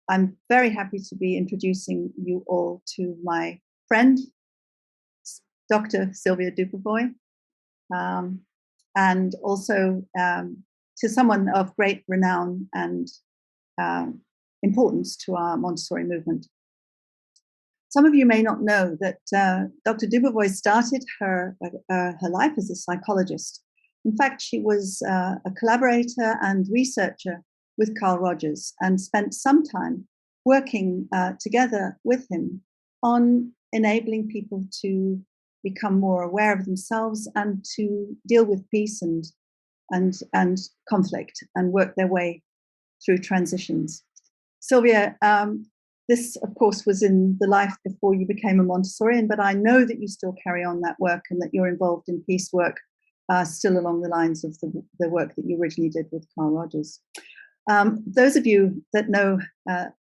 I'm very happy to be introducing you all to my friend, Dr. Silvia Dubovoy, and also to someone of great renown and importance to our Montessori movement. Some of you may not know that Dr. Dubovoy started her life as a psychologist. In fact, she was a collaborator and researcher with Carl Rogers and spent some time working together with him on enabling people to become more aware of themselves and to deal with peace and conflict and work their way through transitions. Silvia, this, of course, was in the life before you became a Montessorian, but I know that you still carry on that work and that you're involved in peace work still along the lines of the work that you originally did with Carl Rogers. Those of you that know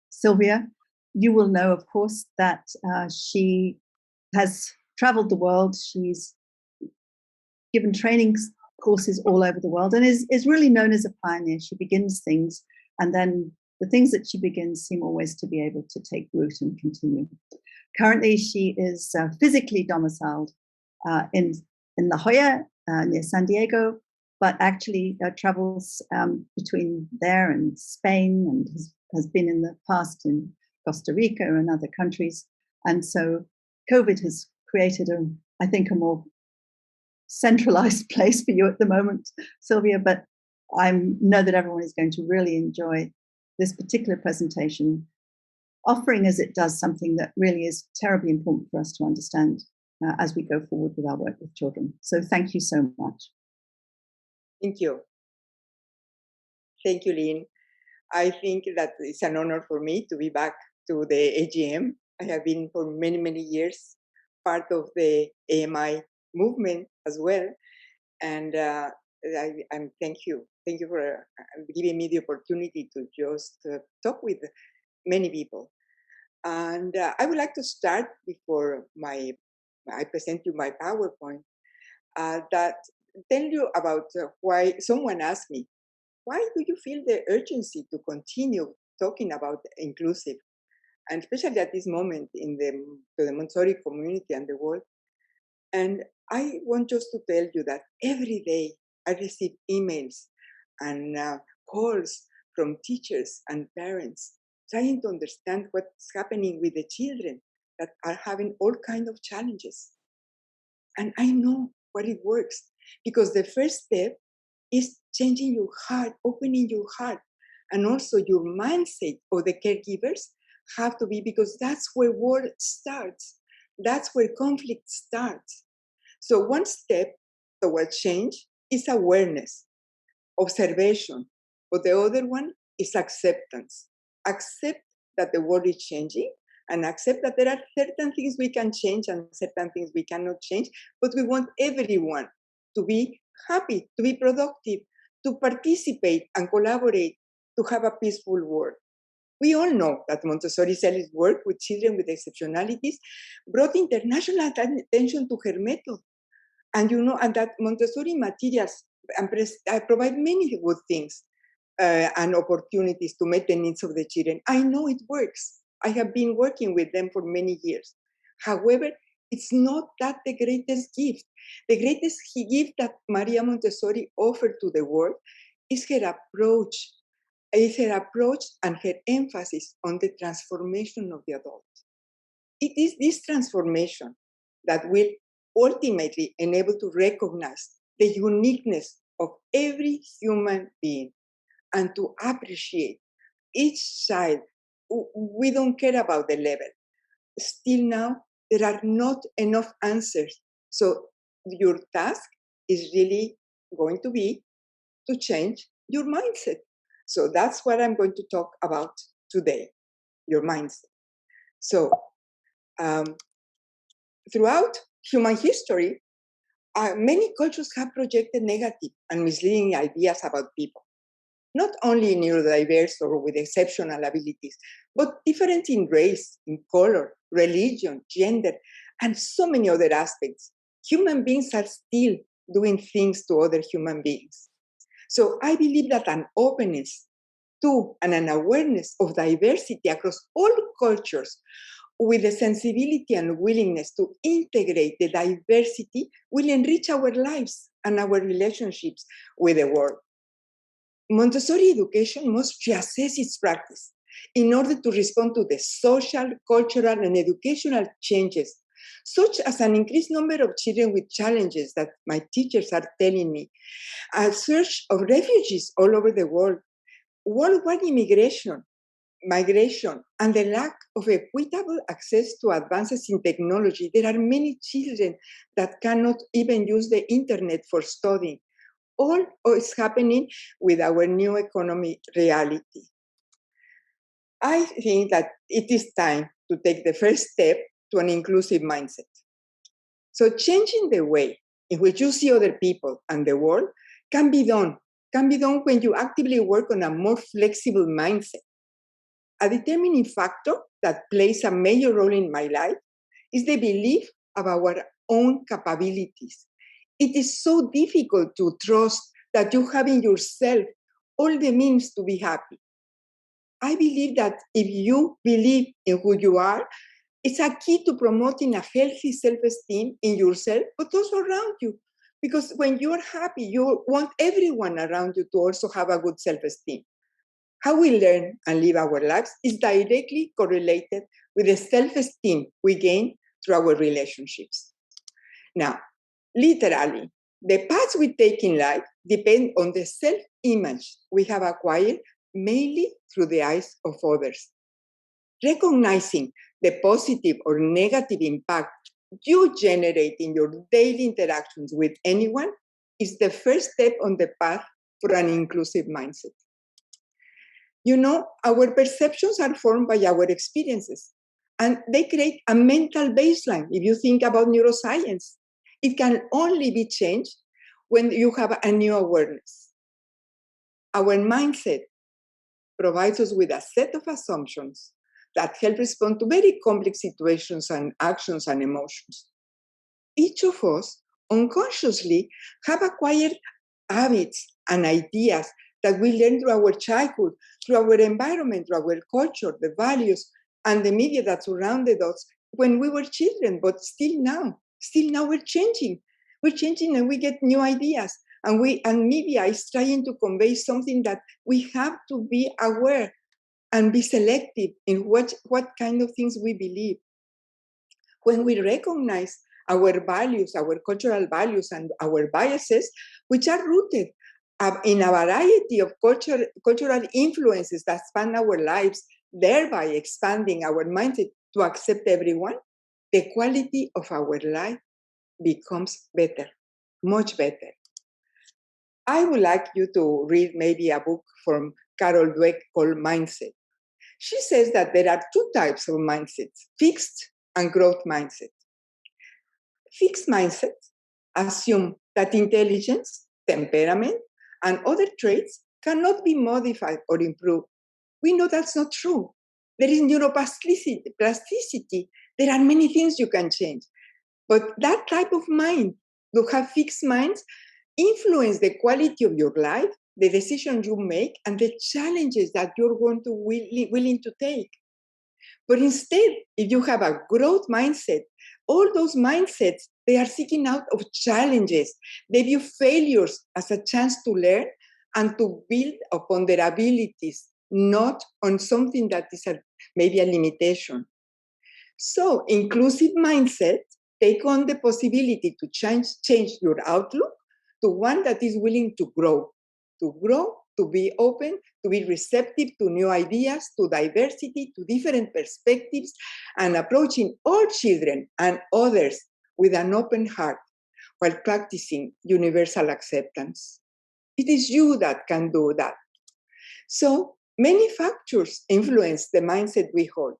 Silvia, you will know, of course, that she has traveled the world. She's given training courses all over the world and is really known as a pioneer. She begins things, and then the things that she begins seem always to be able to take root and continue. Currently, she is physically domiciled in La Jolla, near San Diego, but actually travels between there and Spain, and has been in the past in Costa Rica and other countries. And so COVID has created, I think, a more centralized place for you at the moment, Silvia, but I know that everyone is going to really enjoy this particular presentation, offering as it does something that really is terribly important for us to understand as we go forward with our work with children. So thank you so much. Thank you. Thank you, Lynn. I think that it's an honor for me to be back to the AGM. I have been for many, many years part of the AMI movement as well. And I'm thank you. Thank you for giving me the opportunity to just talk with many people. And I would like to start before I present you my PowerPoint, that tell you about why someone asked me, why do you feel the urgency to continue talking about inclusive? And especially at this moment in the Montessori community and the world. And I want just to tell you that every day I receive emails and calls from teachers and parents trying to understand what's happening with the children that are having all kinds of challenges. And I know what it works, because the first step is changing your heart, opening your heart, and also your mindset of the caregivers have to be, because that's where war starts. That's where conflict starts. So one step toward change is awareness, observation. But the other one is acceptance. Accept that the world is changing, and accept that there are certain things we can change and certain things we cannot change, but we want everyone to be happy, to be productive, to participate and collaborate, to have a peaceful world. We all know that Montessori's early work with children with exceptionalities brought international attention to her method. And and that Montessori materials provide many good things and opportunities to meet the needs of the children. I know it works. I have been working with them for many years. However, it's not that the greatest gift. The greatest gift that Maria Montessori offered to the world is her approach. Is her approach and her emphasis on the transformation of the adult. It is this transformation that will ultimately enable to recognize the uniqueness of every human being and to appreciate each child. We don't care about the level. Still now, there are not enough answers. So your task is really going to be to change your mindset. So that's what I'm going to talk about today, your mindset. So throughout human history, many cultures have projected negative and misleading ideas about people, not only neurodiverse or with exceptional abilities, but different in race, in color, religion, gender, and so many other aspects. Human beings are still doing things to other human beings. So I believe that an openness to and an awareness of diversity across all cultures, with the sensibility and willingness to integrate the diversity, will enrich our lives and our relationships with the world. Montessori education must reassess its practice in order to respond to the social, cultural, and educational changes, such as an increased number of children with challenges that my teachers are telling me, a surge of refugees all over the world, worldwide migration, and the lack of equitable access to advances in technology. There are many children that cannot even use the internet for studying. All is happening with our new economy reality. I think that it is time to take the first step to an inclusive mindset. So changing the way in which you see other people and the world can be done when you actively work on a more flexible mindset. A determining factor that plays a major role in my life is the belief of our own capabilities. It is so difficult to trust that you have in yourself all the means to be happy. I believe that if you believe in who you are, it's a key to promoting a healthy self-esteem in yourself, but also around you. Because when you're happy, you want everyone around you to also have a good self-esteem. How we learn and live our lives is directly correlated with the self-esteem we gain through our relationships. Now, literally, the paths we take in life depend on the self-image we have acquired mainly through the eyes of others. Recognizing the positive or negative impact you generate in your daily interactions with anyone is the first step on the path for an inclusive mindset. You know, our perceptions are formed by our experiences, and they create a mental baseline. If you think about neuroscience, it can only be changed when you have a new awareness. Our mindset provides us with a set of assumptions that help respond to very complex situations and actions and emotions. Each of us unconsciously have acquired habits and ideas that we learn through our childhood, through our environment, through our culture, the values, and the media that surrounded us when we were children, but still now we're changing. We're changing and we get new ideas. And media is trying to convey something that we have to be aware and be selective in what kind of things we believe. When we recognize our values, our cultural values, and our biases, which are rooted in a variety of cultural influences that span our lives, thereby expanding our mindset to accept everyone, the quality of our life becomes better, much better. I would like you to read maybe a book from Carol Dweck called Mindset. She says that there are two types of mindsets, fixed and growth mindset. Fixed mindsets assume that intelligence, temperament, and other traits cannot be modified or improved. We know that's not true. There is neuroplasticity. There are many things you can change. But that type of mind, to have fixed minds, influence the quality of your life, the decisions you make, and the challenges that you're going to willing to take. But instead, if you have a growth mindset, all those mindsets, they are seeking out of challenges. They view failures as a chance to learn and to build upon their abilities, not on something that is maybe a limitation. So inclusive mindset take on the possibility to change your outlook to one that is willing to grow, to be open, to be receptive to new ideas, to diversity, to different perspectives, and approaching all children and others with an open heart while practicing universal acceptance. It is you that can do that. So many factors influence the mindset we hold,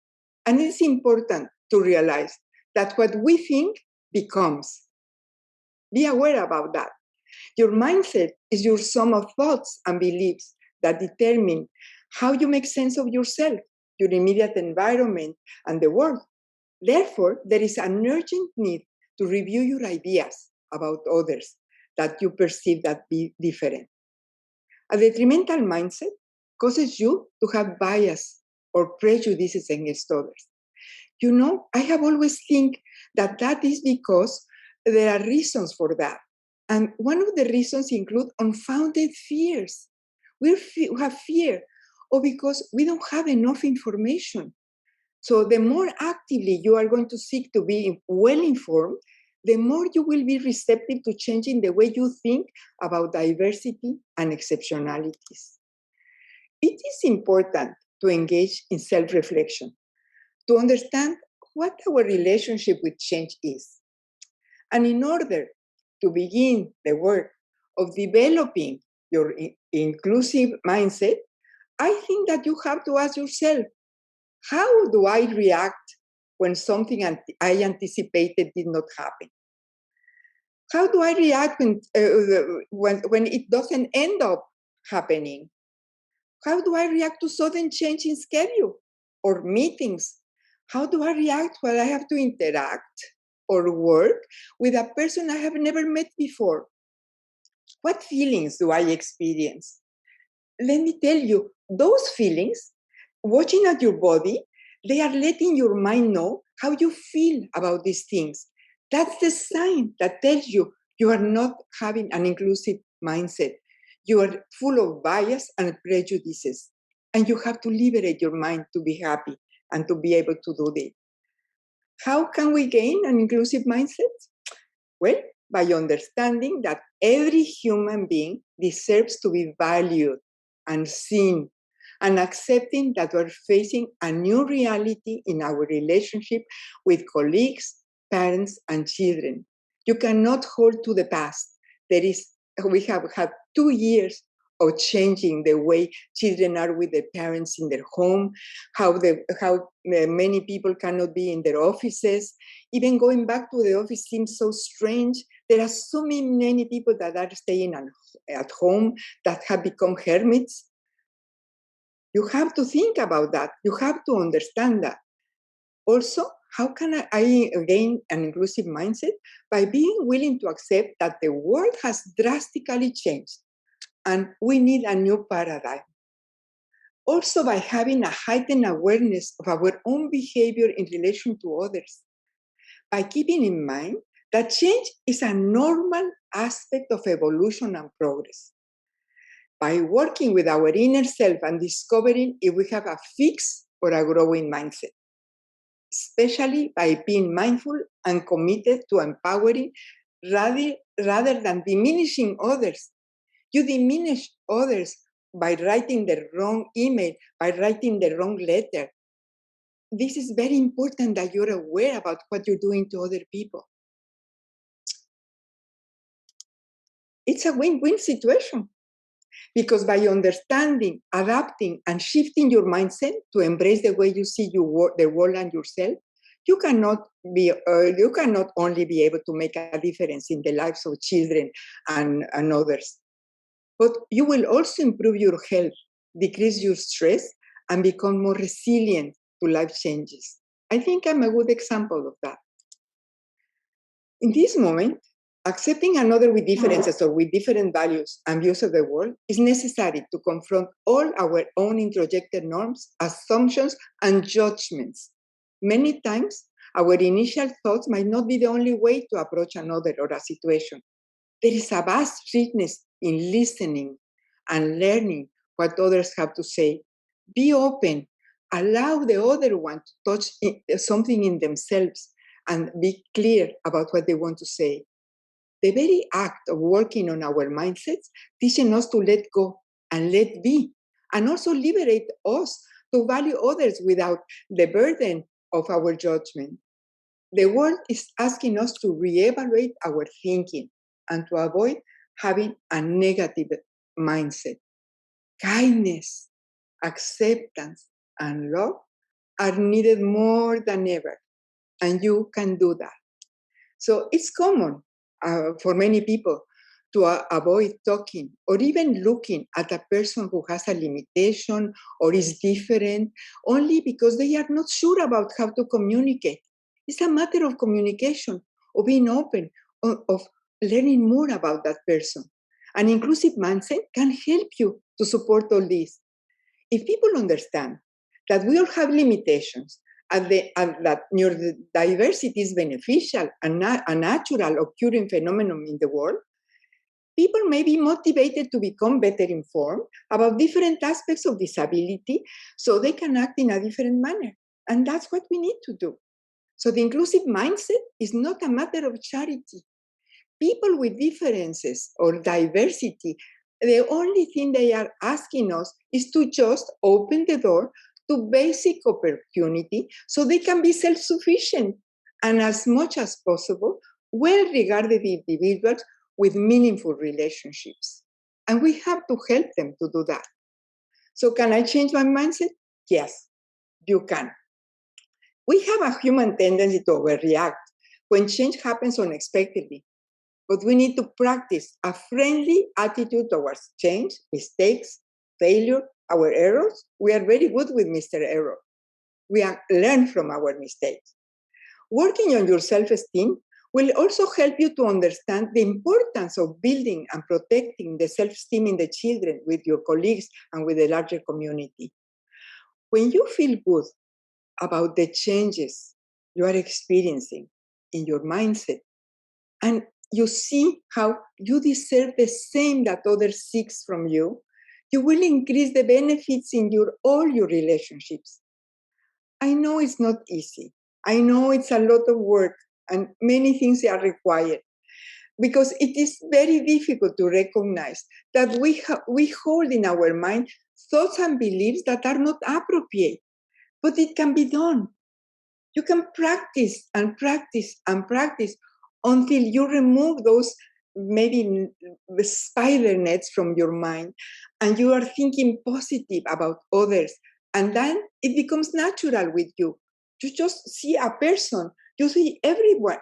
and it's important to realize that what we think becomes. Be aware about that. Your mindset is your sum of thoughts and beliefs that determine how you make sense of yourself, your immediate environment, and the world. Therefore, there is an urgent need to review your ideas about others that you perceive that be different. A detrimental mindset causes you to have bias or prejudices against others. You know, I have always think that that is because there are reasons for that. And one of the reasons include unfounded fears. We have fear, or because we don't have enough information. So the more actively you are going to seek to be well informed, the more you will be receptive to changing the way you think about diversity and exceptionalities. It is important to engage in self-reflection, to understand what our relationship with change is. And in order to begin the work of developing your inclusive mindset, I think that you have to ask yourself, how do I react when something I anticipated did not happen? How do I react when it doesn't end up happening? How do I react to sudden change in schedule or meetings? How do I react when I have to interact or work with a person I have never met before? What feelings do I experience? Let me tell you, those feelings, watching at your body, they are letting your mind know how you feel about these things. That's the sign that tells you you are not having an inclusive mindset. You are full of bias and prejudices, and you have to liberate your mind to be happy and to be able to do that. How can we gain an inclusive mindset? Well, by understanding that every human being deserves to be valued and seen, and accepting that we're facing a new reality in our relationship with colleagues, parents, and children. You cannot hold to the past. We have had 2 years of changing the way children are with their parents in their home, how many people cannot be in their offices. Even going back to the office seems so strange. There are so many people that are staying at home that have become hermits. You have to think about that. You have to understand that. Also, how can I gain an inclusive mindset? By being willing to accept that the world has drastically changed and we need a new paradigm. Also, by having a heightened awareness of our own behavior in relation to others. By keeping in mind that change is a normal aspect of evolution and progress. By working with our inner self and discovering if we have a fixed or a growing mindset. Especially by being mindful and committed to empowering rather than diminishing others. You diminish others by writing the wrong email, by writing the wrong letter. This is very important that you're aware about what you're doing to other people. It's a win-win situation. Because by understanding, adapting, and shifting your mindset to embrace the way you see the world and yourself, you cannot only be able to make a difference in the lives of children and others, but you will also improve your health, decrease your stress, and become more resilient to life changes. I think I'm a good example of that. In this moment, accepting another with differences or with different values and views of the world is necessary to confront all our own introjected norms, assumptions, and judgments. Many times, our initial thoughts might not be the only way to approach another or a situation. There is a vast richness in listening and learning what others have to say. Be open. Allow the other one to touch something in themselves and be clear about what they want to say. The very act of working on our mindsets teaching us to let go and let be, and also liberate us to value others without the burden of our judgment. The world is asking us to reevaluate our thinking and to avoid having a negative mindset. Kindness, acceptance, and love are needed more than ever, and you can do that. So it's common for many people to avoid talking or even looking at a person who has a limitation or is different only because they are not sure about how to communicate. It's a matter of communication, of being open, of learning more about that person. An inclusive mindset can help you to support all this. If people understand that we all have limitations and that neurodiversity is beneficial and a natural occurring phenomenon in the world, people may be motivated to become better informed about different aspects of disability so they can act in a different manner. And that's what we need to do. So the inclusive mindset is not a matter of charity. People with differences or diversity, the only thing they are asking us is to just open the door to basic opportunity so they can be self-sufficient and as much as possible well-regarded individuals with meaningful relationships. And we have to help them to do that. So can I change my mindset? Yes, you can. We have a human tendency to overreact when change happens unexpectedly, but we need to practice a friendly attitude towards change, mistakes, failure, our errors. We are very good with Mr. Error. We learn from our mistakes. Working on your self-esteem will also help you to understand the importance of building and protecting the self-esteem in the children, with your colleagues, and with the larger community. When you feel good about the changes you are experiencing in your mindset, and you see how you deserve the same that others seek from you, you will increase the benefits in all your relationships. I know it's not easy. I know it's a lot of work and many things are required, because it is very difficult to recognize that we hold in our mind thoughts and beliefs that are not appropriate, but it can be done. You can practice and practice and practice until you remove those maybe the spider nets from your mind and you are thinking positive about others. And then it becomes natural with you. You just see a person, you see everyone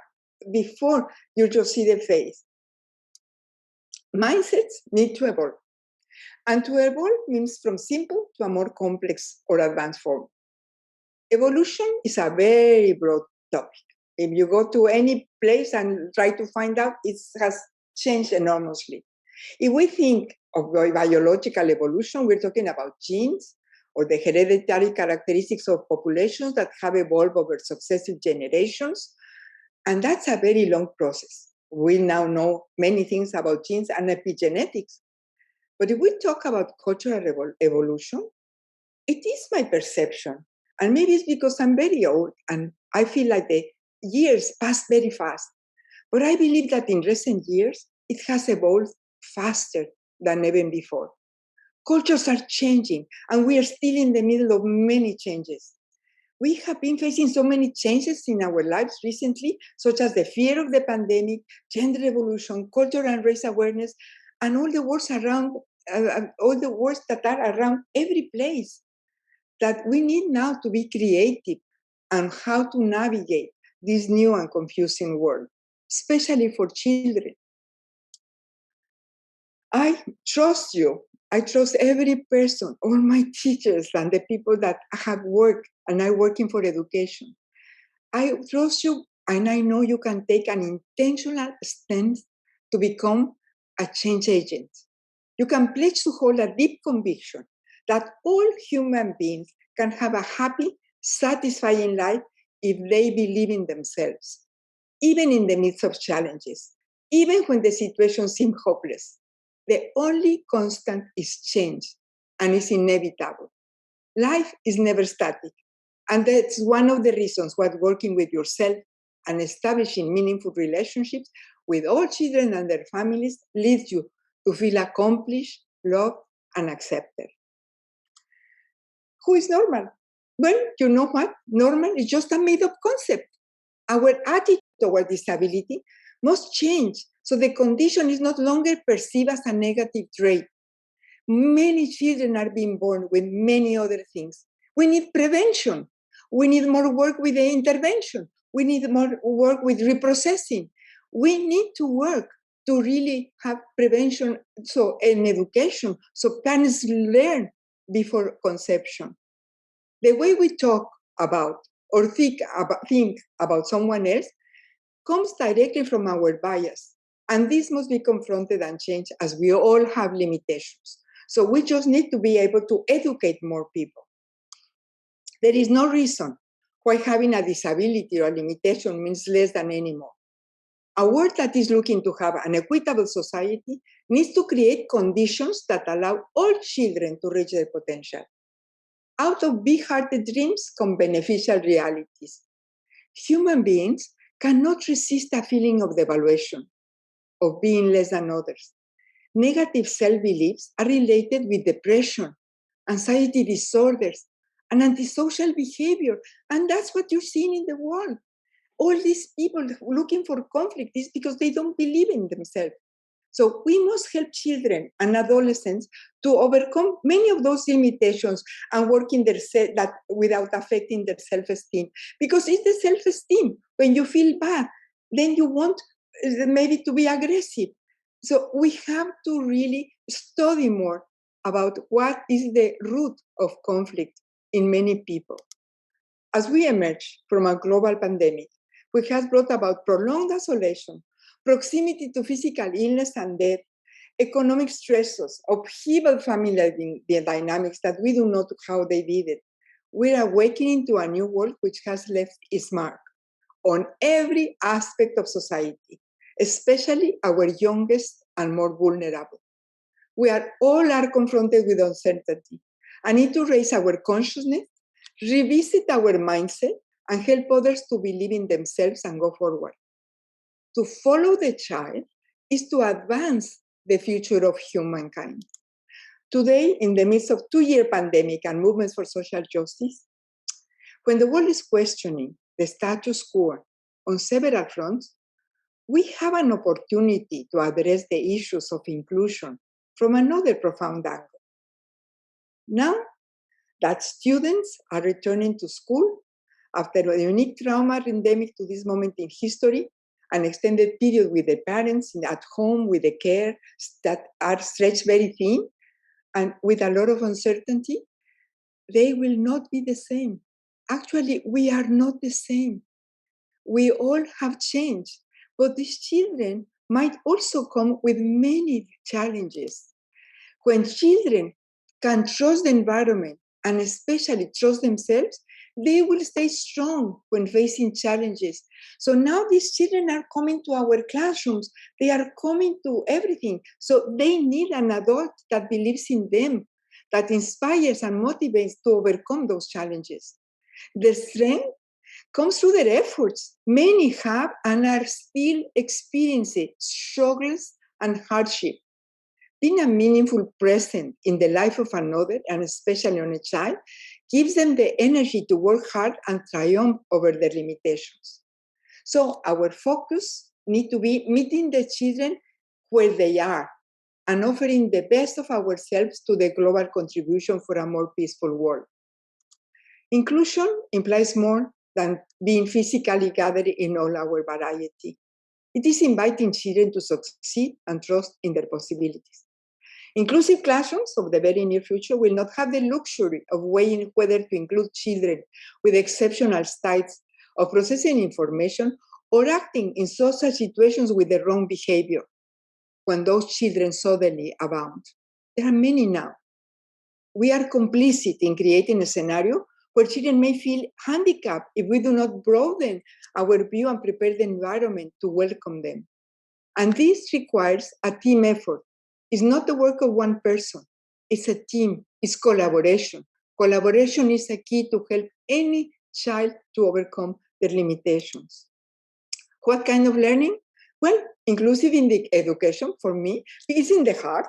before you just see the face. Mindsets need to evolve. And to evolve means from simple to a more complex or advanced form. Evolution is a very broad topic. If you go to any place and try to find out, it has changed enormously. If we think of biological evolution, we're talking about genes or the hereditary characteristics of populations that have evolved over successive generations. And that's a very long process. We now know many things about genes and epigenetics. But if we talk about cultural evolution, it is my perception. And maybe it's because I'm very old and I feel like the years pass very fast. But I believe that in recent years, it has evolved faster than ever before. Cultures are changing, and we are still in the middle of many changes. We have been facing so many changes in our lives recently, such as the fear of the pandemic, gender revolution, cultural and race awareness, and all the words around, all the words that are around every place, that we need now to be creative on how to navigate this new and confusing world, especially for children. I trust you. I trust every person, all my teachers and the people that have worked and are working for education. I trust you, and I know you can take an intentional stance to become a change agent. You can pledge to hold a deep conviction that all human beings can have a happy, satisfying life if they believe in themselves, even in the midst of challenges, even when the situation seems hopeless. The only constant is change, and it's inevitable. Life is never static, and that's one of the reasons why working with yourself and establishing meaningful relationships with all children and their families leads you to feel accomplished, loved, and accepted. Who is normal? Well, you know what? Normal is just a made-up concept. Our attitude toward disability must change so the condition is no longer perceived as a negative trait. Many children are being born with many other things. We need prevention. We need more work with the intervention. We need more work with reprocessing. We need to work to really have prevention and education so parents learn before conception. The way we talk about or think about someone else comes directly from our bias. And this must be confronted and changed, as we all have limitations. So we just need to be able to educate more people. There is no reason why having a disability or a limitation means less than anymore. A world that is looking to have an equitable society needs to create conditions that allow all children to reach their potential. Out of big-hearted dreams come beneficial realities. Human beings cannot resist a feeling of devaluation, of being less than others. Negative self-beliefs are related with depression, anxiety disorders, and antisocial behavior. And that's what you're seeing in the world. All these people looking for conflict is because they don't believe in themselves. So we must help children and adolescents to overcome many of those limitations and work in that without affecting their self-esteem. Because it's the self-esteem. When you feel bad, then you want maybe to be aggressive. So we have to really study more about what is the root of conflict in many people. As we emerge from a global pandemic, which has brought about prolonged isolation, proximity to physical illness and death, economic stresses, upheaval family dynamics that we do not know how they did it, we're awakening to a new world which has left its mark on every aspect of society, especially our youngest and more vulnerable. We all are confronted with uncertainty and need to raise our consciousness, revisit our mindset, and help others to believe in themselves and go forward. To follow the child is to advance the future of humankind. Today, in the midst of two-year pandemic and movements for social justice, when the world is questioning the status quo on several fronts, we have an opportunity to address the issues of inclusion from another profound angle. Now that students are returning to school after a unique trauma endemic to this moment in history, an extended period with the parents at home with the care that are stretched very thin and with a lot of uncertainty, they will not be the same. Actually, we are not the same. We all have changed, but these children might also come with many challenges. When children can trust the environment and especially trust themselves, they will stay strong when facing challenges. So now these children are coming to our classrooms. They are coming to everything. So they need an adult that believes in them, that inspires and motivates to overcome those challenges. Their strength comes through their efforts. Many have and are still experiencing struggles and hardship. Being a meaningful presence in the life of another, and especially on a child, gives them the energy to work hard and triumph over their limitations. So our focus needs to be meeting the children where they are and offering the best of ourselves to the global contribution for a more peaceful world. Inclusion implies more than being physically gathered in all our variety. It is inviting children to succeed and trust in their possibilities. Inclusive classrooms of the very near future will not have the luxury of weighing whether to include children with exceptional styles of processing information or acting in social situations with the wrong behavior when those children suddenly abound. There are many now. We are complicit in creating a scenario where children may feel handicapped if we do not broaden our view and prepare the environment to welcome them. And this requires a team effort. It's not the work of one person. It's a team. It's collaboration. Collaboration is a key to help any child to overcome their limitations. What kind of learning? Well, inclusive in the education, for me, is in the heart,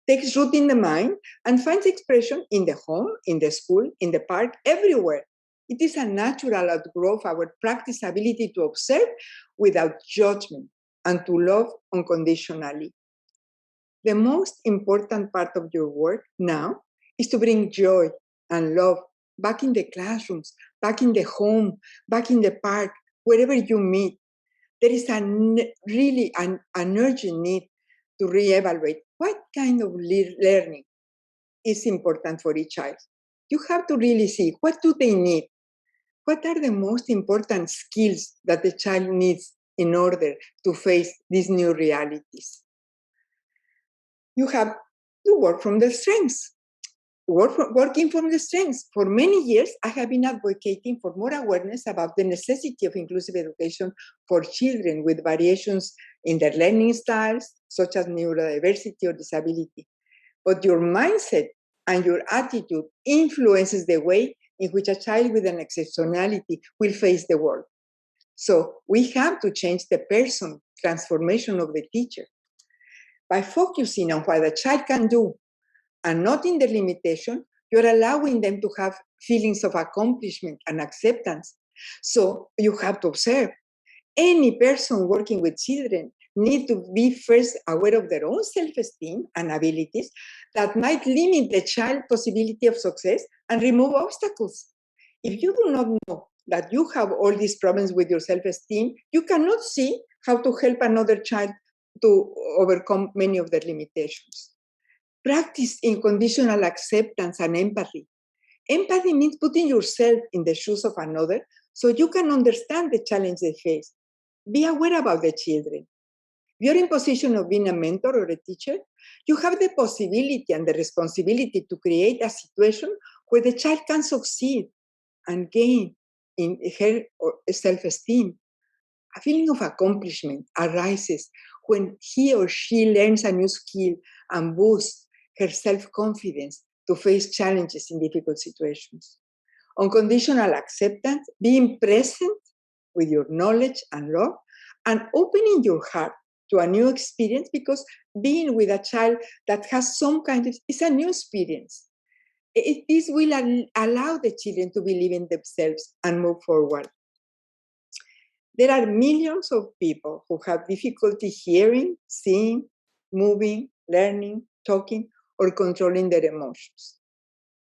takes root in the mind, and finds expression in the home, in the school, in the park, everywhere. It is a natural outgrowth of our practice ability to observe without judgment and to love unconditionally. The most important part of your work now is to bring joy and love back in the classrooms, back in the home, back in the park, wherever you meet. There is really an urgent need to reevaluate what kind of learning is important for each child. You have to really see what do they need. What are the most important skills that the child needs in order to face these new realities? You have to work from their strengths. Working from the strengths. For many years, I have been advocating for more awareness about the necessity of inclusive education for children with variations in their learning styles, such as neurodiversity or disability. But your mindset and your attitude influences the way in which a child with an exceptionality will face the world. So we have to change the person transformation of the teacher. By focusing on what the child can do and not in the limitation, you're allowing them to have feelings of accomplishment and acceptance. So you have to observe. Any person working with children need to be first aware of their own self-esteem and abilities that might limit the child's possibility of success and remove obstacles. If you do not know that you have all these problems with your self-esteem, you cannot see how to help another child to overcome many of their limitations. Practice unconditional acceptance and empathy. Empathy means putting yourself in the shoes of another so you can understand the challenge they face. Be aware about the children. If you're in position of being a mentor or a teacher, you have the possibility and the responsibility to create a situation where the child can succeed and gain in her self-esteem. A feeling of accomplishment arises when he or she learns a new skill and boosts her self-confidence to face challenges in difficult situations. Unconditional acceptance, being present with your knowledge and love, and opening your heart to a new experience, because being with a child that has some kind of, is a new experience. This will allow the children to believe in themselves and move forward. There are millions of people who have difficulty hearing, seeing, moving, learning, talking, or controlling their emotions.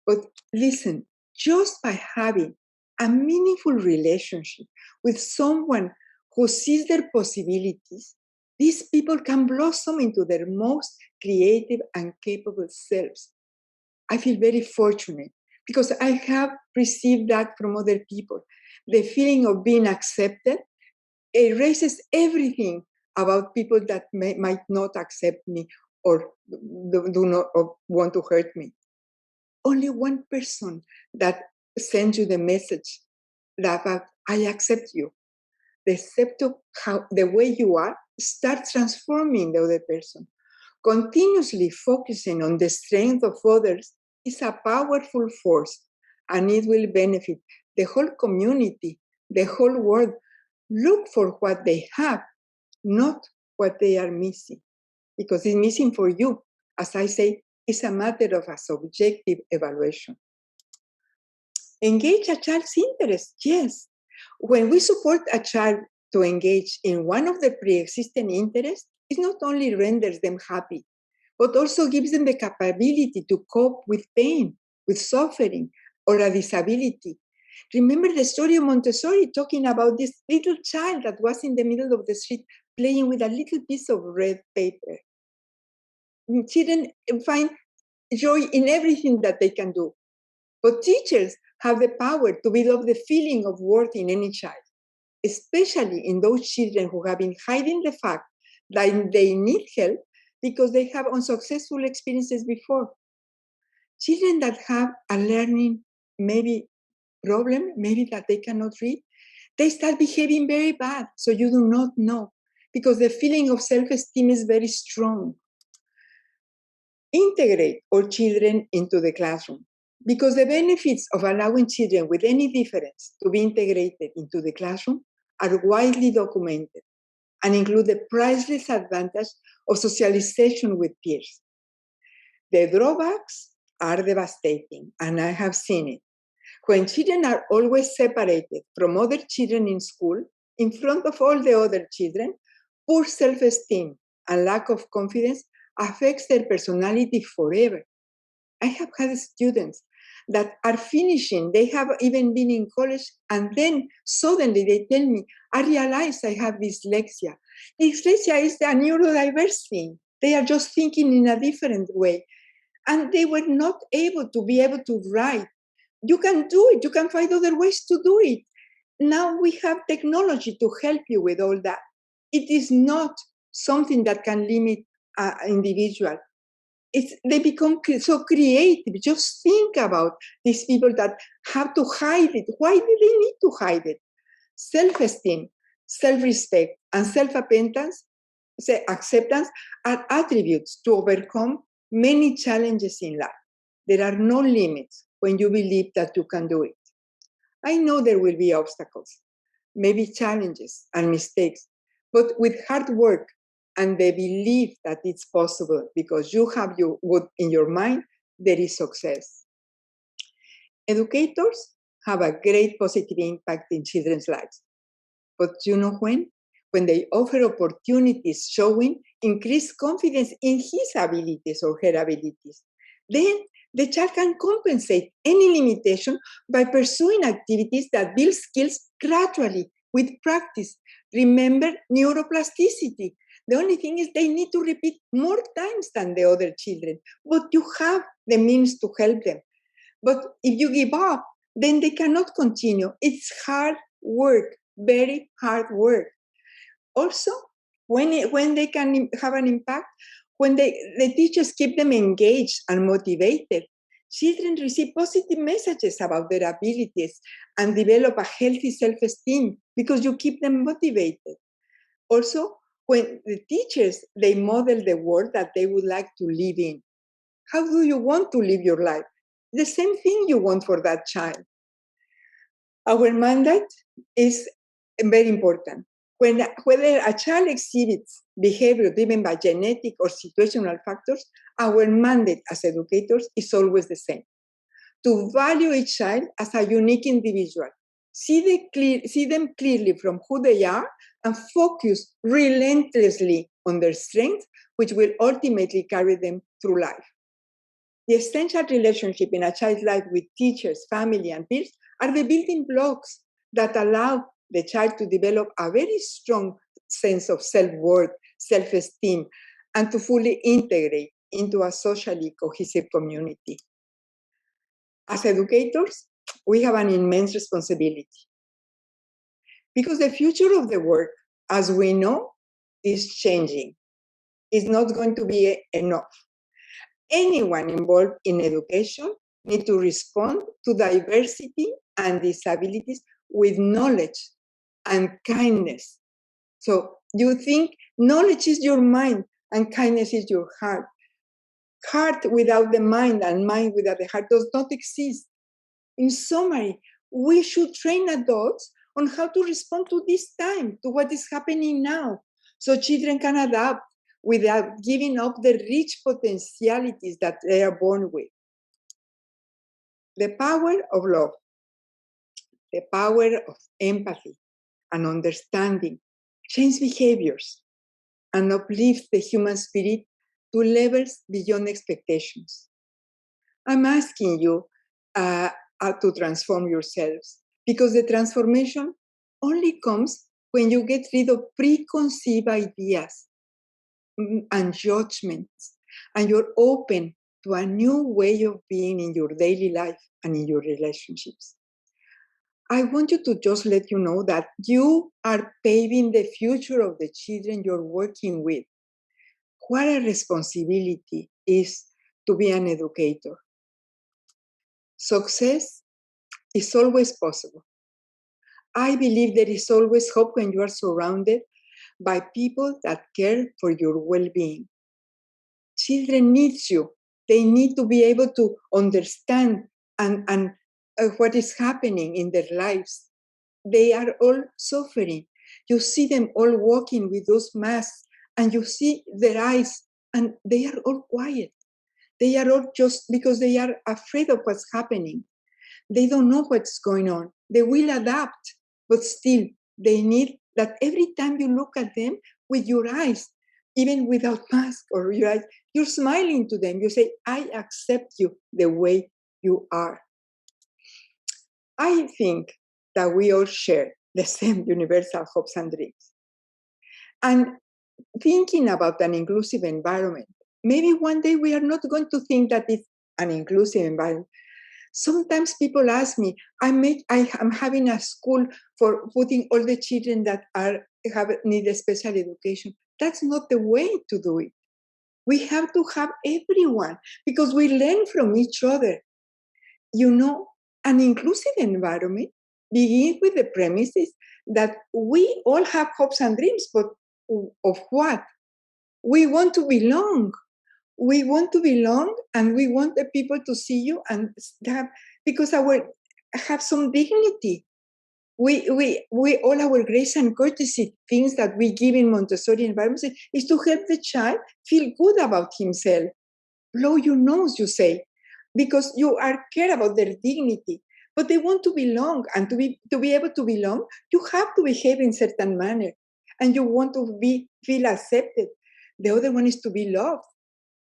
But listen, just by having a meaningful relationship with someone who sees their possibilities, these people can blossom into their most creative and capable selves. I feel very fortunate because I have received that from other people. The feeling of being accepted erases everything about people that might not accept me or do not want to hurt me. Only one person that sends you the message that I accept you. The accept of how the way you are starts transforming the other person. Continuously focusing on the strength of others is a powerful force, and it will benefit the whole community, the whole world. Look for what they have, not what they are missing, because it's missing for you. As I say, it's a matter of a subjective evaluation. Engage a child's interest, yes. When we support a child to engage in one of their pre-existing interests, it not only renders them happy, but also gives them the capability to cope with pain, with suffering, or a disability. Remember the story of Montessori talking about this little child that was in the middle of the street playing with a little piece of red paper. Children find joy in everything that they can do. But teachers have the power to build up the feeling of worth in any child, especially in those children who have been hiding the fact that they need help because they have unsuccessful experiences before. Children that have a learning maybe problem, maybe that they cannot read, they start behaving very bad. So you do not know because the feeling of self-esteem is very strong. Integrate all children into the classroom because the benefits of allowing children with any difference to be integrated into the classroom are widely documented and include the priceless advantage of socialization with peers. The drawbacks are devastating, and I have seen it. When children are always separated from other children in school, in front of all the other children, poor self-esteem and lack of confidence affects their personality forever. I have had students that are finishing, they have even been in college, and then suddenly they tell me, I realize I have dyslexia. Dyslexia is a neurodiverse thing. They are just thinking in a different way. And they were not able to write. You can do it. You can find other ways to do it. Now we have technology to help you with all that. It is not something that can limit an individual. they become so creative. Just think about these people that have to hide it. Why do they need to hide it? Self-esteem, self-respect, and self-acceptance are attributes to overcome many challenges in life. There are no limits when you believe that you can do it. I know there will be obstacles, maybe challenges and mistakes, but with hard work and the belief that it's possible because you have what in your mind, there is success. Educators have a great positive impact in children's lives. But you know when? When they offer opportunities showing increased confidence in his abilities or her abilities. Then the child can compensate any limitation by pursuing activities that build skills gradually with practice. Remember neuroplasticity. The only thing is they need to repeat more times than the other children, but you have the means to help them. But if you give up, then they cannot continue. It's hard work, very hard work. Also, when they can have an impact, when the teachers keep them engaged and motivated, children receive positive messages about their abilities and develop a healthy self-esteem because you keep them motivated. Also, when the teachers, they model the world that they would like to live in. How do you want to live your life? The same thing you want for that child. Our mandate is very important. Whether a child exhibits behavior driven by genetic or situational factors, our mandate as educators is always the same. To value each child as a unique individual, see them clearly from who they are, and focus relentlessly on their strengths, which will ultimately carry them through life. The essential relationship in a child's life with teachers, family, and peers are the building blocks that allow the child to develop a very strong sense of self-worth, self-esteem, and to fully integrate into a socially cohesive community. As educators, we have an immense responsibility because the future of the work, as we know, is changing. It's not going to be enough. Anyone involved in education needs to respond to diversity and disabilities with knowledge and kindness. So you think knowledge is your mind and kindness is your heart. Heart without the mind and mind without the heart does not exist. In summary, we should train adults on how to respond to this time, to what is happening now, so children can adapt without giving up the rich potentialities that they are born with. The power of love, the power of empathy and understanding change behaviors and uplift the human spirit to levels beyond expectations. I'm asking you to transform yourselves because the transformation only comes when you get rid of preconceived ideas and judgments, and you're open to a new way of being in your daily life and in your relationships. I want you to just let you know that you are paving the future of the children you're working with. What a responsibility is to be an educator. Success is always possible. I believe there is always hope when you are surrounded by people that care for your well-being. Children need you. They need to be able to understand and what is happening in their lives. They are all suffering. You see them all walking with those masks, and you see their eyes, and they are all quiet. They are all just because they are afraid of what's happening. They don't know what's going on. They will adapt, but still, they need that every time you look at them with your eyes, even without mask or your eyes, you're smiling to them. You say, I accept you the way you are. I think that we all share the same universal hopes and dreams. And thinking about an inclusive environment, maybe one day we are not going to think that it's an inclusive environment. Sometimes people ask me, I am having a school for putting all the children that need special education. That's not the way to do it. We have to have everyone because we learn from each other. An inclusive environment begins with the premises that we all have hopes and dreams, but of what? We want to belong. We want to belong, and we want the people to see you and because have some dignity. We all our grace and courtesy things that we give in Montessori environments is to help the child feel good about himself. Blow your nose, you say, because you care about their dignity. But they want to belong, and to be able to belong, you have to behave in a certain manner, and you want to feel accepted. The other one is to be loved,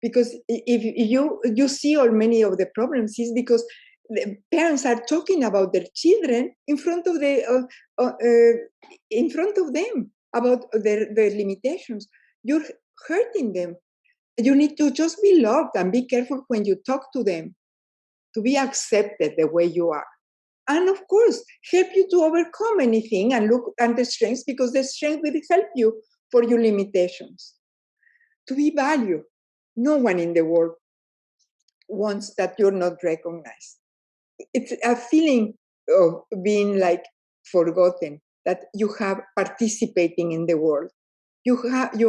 because if you see all many of the problems is because the parents are talking about their children in front of them about their limitations. You're hurting them. You need to just be loved and be careful when you talk to them, to be accepted the way you are. And of course, help you to overcome anything and look at the strengths, because the strength will help you for your limitations. To be valued. No one in the world wants that you're not recognized. It's a feeling of being like forgotten, that you have participating in the world. You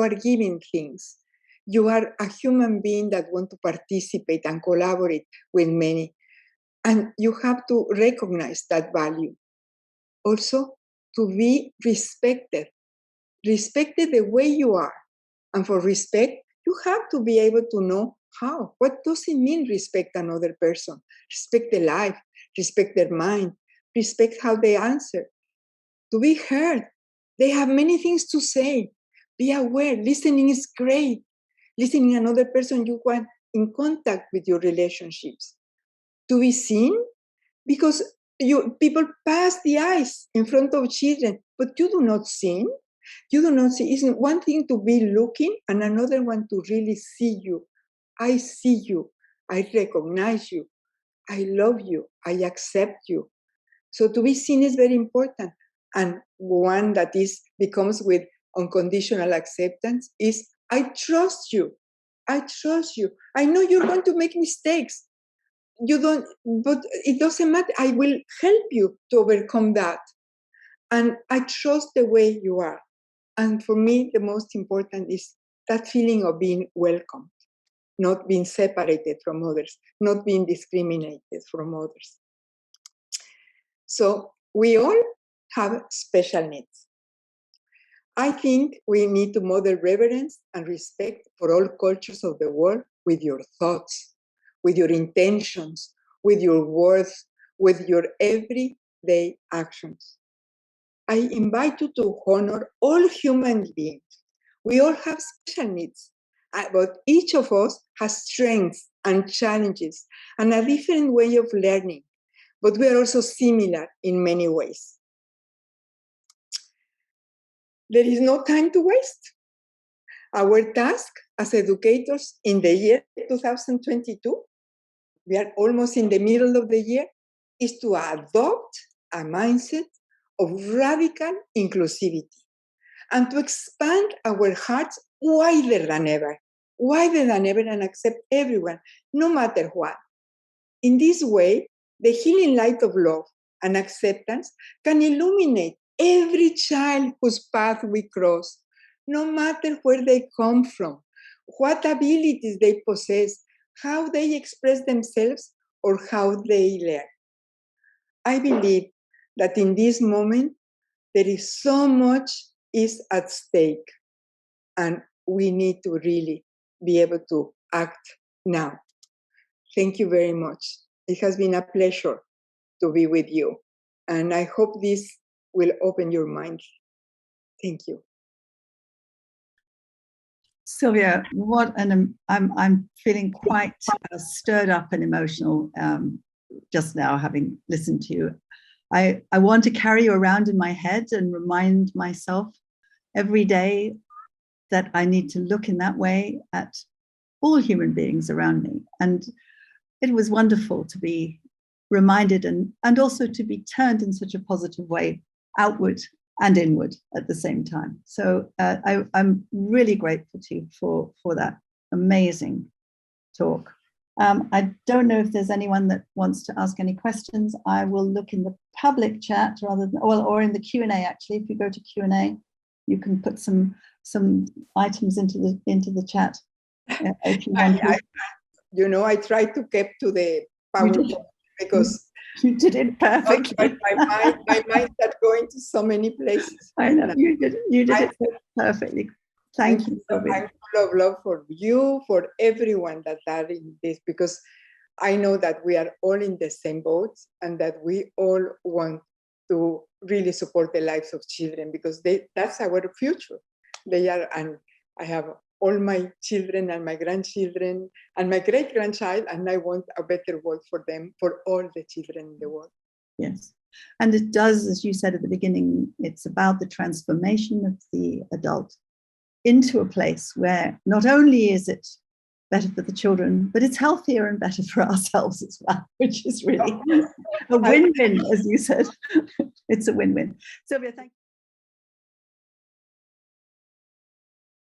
are giving things. You are a human being that want to participate and collaborate with many. And you have to recognize that value. Also, to be respected the way you are. And for respect, you have to be able to know how. What does it mean, respect another person? Respect their life, respect their mind, respect how they answer. To be heard. They have many things to say. Be aware. Listening is great. Listening another person, you want in contact with your relationships. To be seen, because people pass the eyes in front of children, but you do not see. You do not see. It's one thing to be looking, and another one to really see you. I see you. I recognize you. I love you. I accept you. So to be seen is very important. And one that becomes with unconditional acceptance is, I trust you. I trust you. I know you're going to make mistakes. You don't, but it doesn't matter. I will help you to overcome that. And I trust the way you are. And for me, the most important is that feeling of being welcomed, not being separated from others, not being discriminated from others. So we all have special needs. I think we need to model reverence and respect for all cultures of the world with your thoughts, with your intentions, with your words, with your everyday actions. I invite you to honor all human beings. We all have special needs, but each of us has strengths and challenges and a different way of learning, but we are also similar in many ways. There is no time to waste. Our task as educators in the year 2022, we are almost in the middle of the year, is to adopt a mindset of radical inclusivity and to expand our hearts wider than ever, and accept everyone, no matter what. In this way, the healing light of love and acceptance can illuminate every child whose path we cross, no matter where they come from, what abilities they possess, how they express themselves, or how they learn. I believe that in this moment, there is so much is at stake, and we need to really be able to act now. Thank you very much. It has been a pleasure to be with you, and I hope this will open your mind. Thank you. Silvia, I'm feeling quite stirred up and emotional just now, having listened to you. I want to carry you around in my head and remind myself every day that I need to look in that way at all human beings around me. And it was wonderful to be reminded and also to be turned in such a positive way outward and inward at the same time. So I'm really grateful to you for that. amazing talk. I don't know if there's anyone that wants to ask any questions. I will look in the public chat rather than, well, or in the Q&A actually. If you go to Q&A, you can put some items into the chat. If you want to. I try to keep to the PowerPoint because you did it perfectly. my mind started going to so many places. I know you did it perfectly. Thank you, Silvia. I'm full of love for you, for everyone that are in this, because I know that we are all in the same boat and that we all want to really support the lives of children, because that's our future. They are, and I have all my children and my grandchildren and my great-grandchild, and I want a better world for them, for all the children in the world. Yes. And it does, as you said at the beginning, it's about the transformation of the adult into a place where not only is it better for the children, but it's healthier and better for ourselves as well, which is really a win-win, as you said. It's a win-win. Silvia, thank you.